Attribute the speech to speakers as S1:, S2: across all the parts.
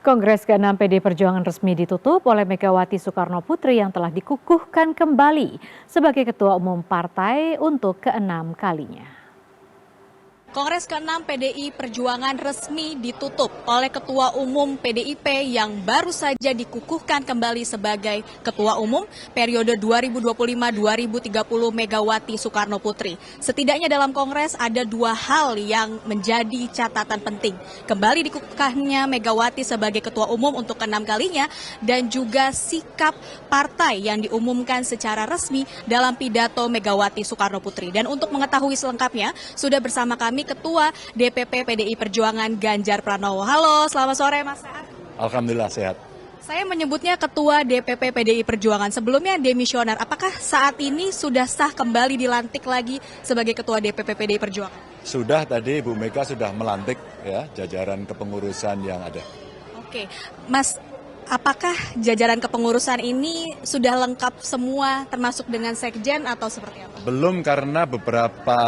S1: Kongres ke-6 PD Perjuangan resmi ditutup oleh Megawati Soekarno Putri yang telah dikukuhkan kembali sebagai Ketua Umum Partai untuk ke-6 kalinya.
S2: Kongres ke-6 PDI Perjuangan resmi ditutup oleh Ketua Umum PDIP yang baru saja dikukuhkan kembali sebagai Ketua Umum periode 2025-2030 Megawati Soekarno Putri. Setidaknya dalam Kongres ada dua hal yang menjadi catatan penting. Kembali dikukuhkannya Megawati sebagai Ketua Umum untuk ke-6 kalinya dan juga sikap partai yang diumumkan secara resmi dalam pidato Megawati Soekarno Putri. Dan untuk mengetahui selengkapnya sudah bersama kami Ketua DPP PDI Perjuangan Ganjar Pranowo. Halo, selamat sore Mas Sehat.
S3: Alhamdulillah sehat.
S2: Saya menyebutnya Ketua DPP PDI Perjuangan, sebelumnya demisioner. Apakah saat ini sudah sah kembali dilantik lagi sebagai Ketua DPP PDI Perjuangan?
S3: Sudah, tadi Bu Mega sudah melantik ya jajaran kepengurusan yang ada.
S2: Oke, Mas, apakah jajaran kepengurusan ini sudah lengkap semua termasuk dengan sekjen atau seperti apa?
S3: Belum, karena beberapa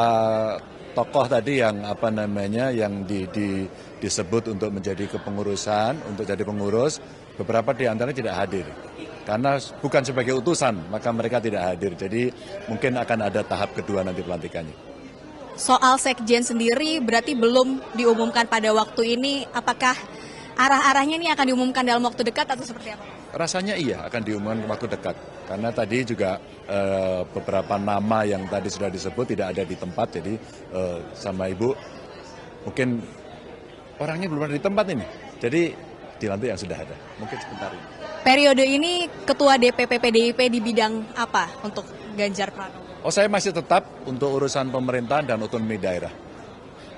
S3: tokoh tadi yang yang disebut untuk menjadi kepengurusan, untuk jadi pengurus, beberapa di antaranya tidak hadir. Karena bukan sebagai utusan, maka mereka tidak hadir. Jadi mungkin akan ada tahap kedua nanti pelantikannya.
S2: Soal sekjen sendiri berarti belum diumumkan pada waktu ini. Apakah arah-arahnya ini akan diumumkan dalam waktu dekat atau seperti apa?
S3: Rasanya iya akan diumumkan waktu dekat. Karena tadi juga beberapa nama yang tadi sudah disebut tidak ada di tempat. Jadi sama Ibu mungkin orangnya belum ada di tempat ini. Jadi dilantik yang sudah ada. Mungkin sebentar ini.
S2: Periode ini Ketua DPP PDIP di bidang apa untuk Ganjar Pranowo?
S3: Oh, saya masih tetap untuk urusan pemerintahan dan otonomi daerah.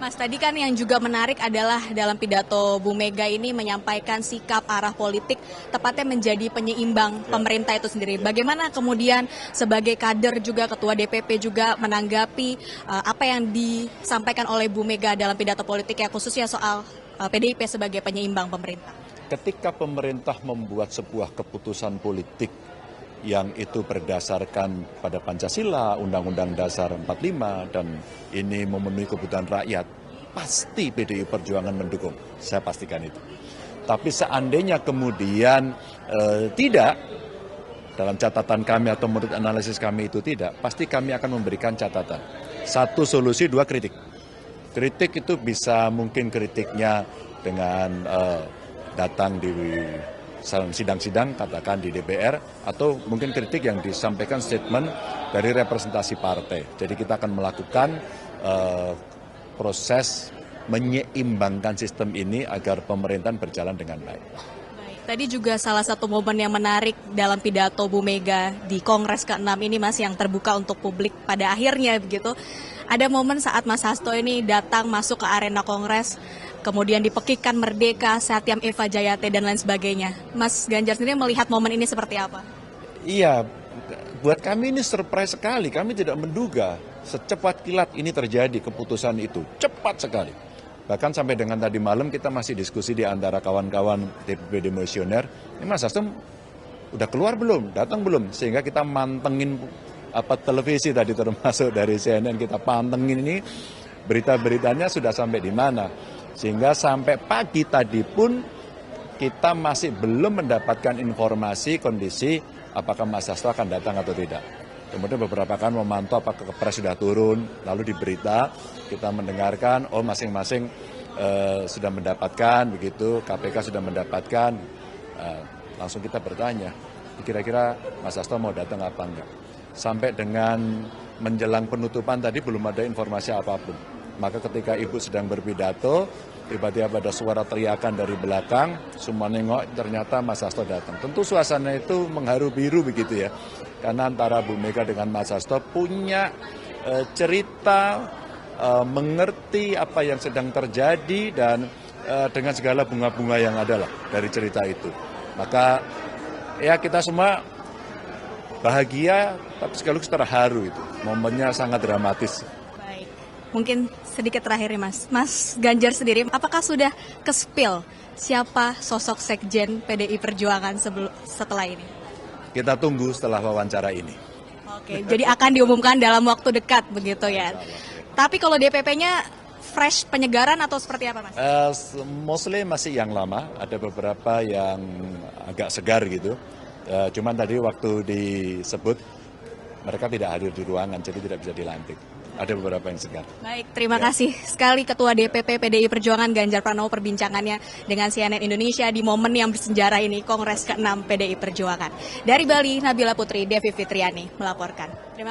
S2: Mas, tadi kan yang juga menarik adalah dalam pidato Bu Mega ini menyampaikan sikap arah politik tepatnya menjadi penyeimbang pemerintah itu sendiri. Bagaimana kemudian sebagai kader juga Ketua DPP juga menanggapi apa yang disampaikan oleh Bu Mega dalam pidato politiknya khususnya soal PDIP sebagai penyeimbang pemerintah?
S3: Ketika pemerintah membuat sebuah keputusan politik yang itu berdasarkan pada Pancasila, Undang-Undang Dasar 45, dan ini memenuhi kebutuhan rakyat, pasti PDI Perjuangan mendukung. Saya pastikan itu. Tapi seandainya kemudian tidak, dalam catatan kami atau menurut analisis kami itu tidak, pasti kami akan memberikan catatan. Satu solusi, dua kritik. Kritik itu bisa mungkin kritiknya dengan datang di sidang-sidang, katakan di DPR, atau mungkin kritik yang disampaikan statement dari representasi partai. Jadi kita akan melakukan proses menyeimbangkan sistem ini agar pemerintahan berjalan dengan baik.
S2: Tadi juga salah satu momen yang menarik dalam pidato Bu Mega di Kongres ke-6 ini, Mas, yang terbuka untuk publik pada akhirnya begitu. Ada momen saat Mas Hasto ini datang masuk ke arena Kongres, kemudian dipekikkan merdeka, Satyam Eva Jayate, dan lain sebagainya. Mas Ganjar sendiri melihat momen ini seperti apa?
S3: Iya, buat kami ini surprise sekali. Kami tidak menduga secepat kilat ini terjadi keputusan itu. Cepat sekali. Bahkan sampai dengan tadi malam kita masih diskusi di antara kawan-kawan DPP Demisioner. Ini Mas Hasto udah keluar belum? Datang belum? Sehingga kita mantengin televisi tadi termasuk dari CNN, kita pantengin ini berita-beritanya sudah sampai di mana. Sehingga sampai pagi tadi pun kita masih belum mendapatkan informasi kondisi apakah Mas Hasto akan datang atau tidak. Kemudian beberapa kan memantau apakah Kepres sudah turun, lalu di berita kita mendengarkan, oh masing-masing sudah mendapatkan, begitu, KPK sudah mendapatkan. Langsung kita bertanya, kira-kira Mas Hasto mau datang apa enggak. Sampai dengan menjelang penutupan tadi belum ada informasi apapun. Maka ketika Ibu sedang berpidato, tiba-tiba ada suara teriakan dari belakang, semua nengok, ternyata Mas Hasto datang. Tentu suasana itu mengharu biru begitu ya. Karena antara Bu Mega dengan Mas Hasto punya cerita, mengerti apa yang sedang terjadi, dan dengan segala bunga-bunga yang ada lah dari cerita itu. Maka ya kita semua bahagia, tapi sekaligus terharu itu. Momennya sangat dramatis.
S2: Mungkin sedikit terakhir Mas. Mas Ganjar sendiri, apakah sudah ke-spill siapa sosok sekjen PDI Perjuangan setelah ini?
S3: Kita tunggu setelah wawancara ini.
S2: Oke, jadi akan diumumkan dalam waktu dekat begitu ya. Tapi kalau DPP-nya fresh penyegaran atau seperti apa, Mas?
S3: Mostly masih yang lama, ada beberapa yang agak segar gitu. Cuman tadi waktu disebut mereka tidak hadir di ruangan, jadi tidak bisa dilantik. Ada beberapa yang segar.
S2: Baik, terima kasih sekali Ketua DPP PDI Perjuangan Ganjar Pranowo perbincangannya dengan CNN Indonesia di momen yang bersejarah ini, Kongres ke-6 PDI Perjuangan. Dari Bali, Nabila Putri, Devi Fitriani melaporkan. Terima kasih.